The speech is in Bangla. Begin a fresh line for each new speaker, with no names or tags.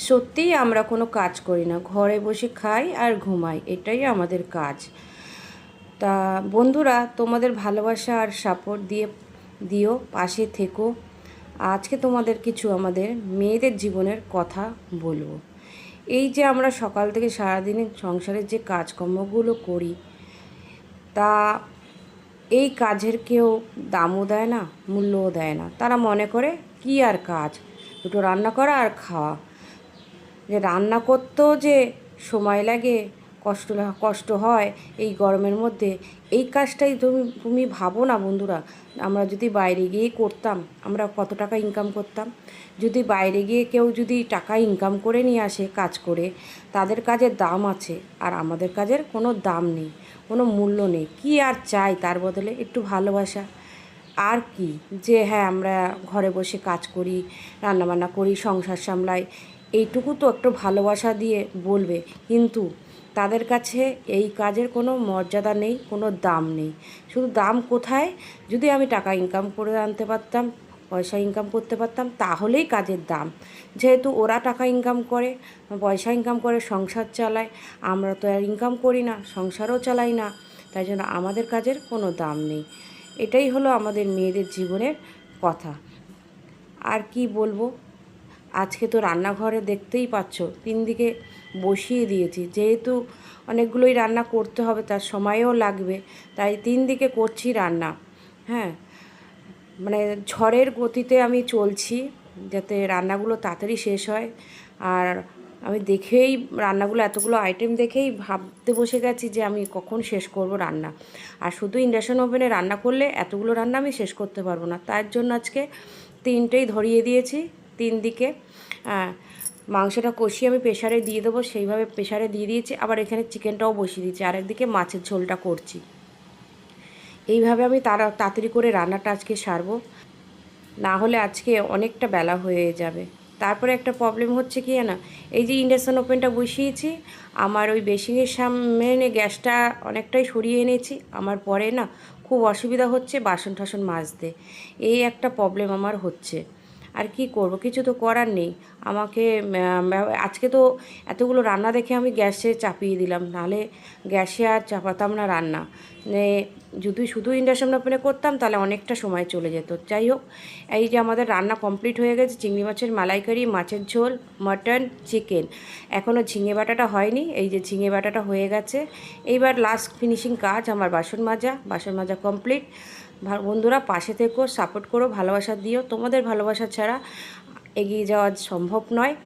সত্যিই আমরা কোনো কাজ করি না, ঘরে বসে খাই আর ঘুমাই, এটাই আমাদের কাজ। তা বন্ধুরা, তোমাদের ভালোবাসা আর সাপোর্ট দিও, পাশে থেকো। আজকে তোমাদের কিছু আমাদের মেয়েদের জীবনের কথা বলবো। এই যে আমরা সকাল থেকে সারাদিনে সংসারের যে কাজকর্মগুলো করি, তা এই কাজের কেউ দামও দেয় না, মূল্যও দেয় না। তারা মনে করে কি আর কাজ, দুটো রান্না করা আর খাওয়া। যে রান্না করতেও যে সময় লাগে, কষ্ট হয় এই গরমের মধ্যে, এই কাজটাই তুমি ভাবো না বন্ধুরা। আমরা যদি বাইরে গিয়ে করতাম, আমরা কত টাকা ইনকাম করতাম। যদি বাইরে গিয়ে কেউ যদি টাকা ইনকাম করে নিয়ে আসে কাজ করে, তাদের কাজের দাম আছে, আর আমাদের কাজের কোনো দাম নেই, কোনো মূল্য নেই। কি আর চাই তার বদলে? একটু ভালোবাসা আর কি। যে হ্যাঁ, আমরা ঘরে বসে কাজ করি, রান্নাবান্না করি, সংসার সামলাই, এইটুকু তো একটু ভালোবাসা দিয়ে বলবে। কিন্তু তাদের কাছে এই কাজের কোনো মর্যাদা নেই, কোনো দাম নেই। শুধু দাম কোথায়? যদি আমি টাকা ইনকাম করে আনতে পারতাম, পয়সা ইনকাম করতে পারতাম, তাহলেই কাজের দাম। যেহেতু ওরা টাকা ইনকাম করে, পয়সা ইনকাম করে, সংসার চালায়, আমরা তো আর ইনকাম করি না, সংসারও চালাই না, তাই জন্য আমাদের কাজের কোনো দাম নেই। এটাই হলো আমাদের মেয়েদের জীবনের কথা। আর কি বলবো। আজকে তো রান্নাঘরে দেখতেই পাচ্ছ 3 দিকে বসিয়ে দিয়েছি, যেহেতু অনেকগুলোই রান্না করতে হবে, তার সময়ও লাগবে, তাই 3 দিকে করছি রান্না। হ্যাঁ, মানে ঝড়ের গতিতে আমি চলছি, যাতে রান্নাগুলো তাড়াতাড়ি শেষ হয়। আর আমি দেখেই রান্নাগুলো, এতগুলো আইটেম দেখেই ভাবতে বসে গেছি যে আমি কখন শেষ করব রান্না। আর শুধু ইন্ডাকশন ওভেনে রান্না করলে এতগুলো রান্না আমি শেষ করতে পারবো না, তার জন্য আজকে 3টেই ধরিয়ে দিয়েছি 3 দিকে। মাংসটা কষিয়ে আমি প্রেশারে দিয়ে দেবো, সেইভাবে প্রেশারে দিয়ে দিয়েছি। আবার এখানে চিকেনটাও বসিয়ে দিয়েছি, আর একদিকে মাছের ঝোলটা করছি। এইভাবে আমি তাড়াতাড়ি করে রান্নাটা আজকে সারবো, না হলে আজকে অনেকটা বেলা হয়ে যাবে। তারপরে একটা প্রবলেম হচ্ছে কি না, এই যে ইন্ডাকশান ওভেনটা বসিয়েছি, আমার ওই বেসিনের সামনে গ্যাসটা অনেকটাই সরিয়ে এনেছি, আমার পরে না খুব অসুবিধা হচ্ছে বাসন টাসন মাজতে। এই একটা প্রবলেম আমার হচ্ছে। আর কি করব, কিছু তো করার নেই আমাকে। আজকে তো এতগুলো রান্না দেখে আমি গ্যাসে চাপিয়ে দিলাম, নাহলে গ্যাসে আর চাপাতাম না রান্না। যদি শুধু ইন্ডাকশন ওভেনে করতাম তাহলে অনেকটা সময় চলে যেত। যাই হোক, এই যে আমাদের রান্না কমপ্লিট হয়ে গেছে, চিংড়ি মাছের মালাইকারি, মাছের ঝোল, মাটন, চিকেন। এখনও ঝিঙে বাটাটা হয়নি, এই যে ঝিঙে বাটাটা হয়ে গেছে। এইবার লাস্ট ফিনিশিং কাজ আমার বাসন মাজা কমপ্লিট। বন্ধুরা, পাশে থেকো, সাপোর্ট করো, ভালোবাসা দিও। তোমাদের ভালোবাসা ছাড়া এগিয়ে যাওয়া সম্ভব নয়।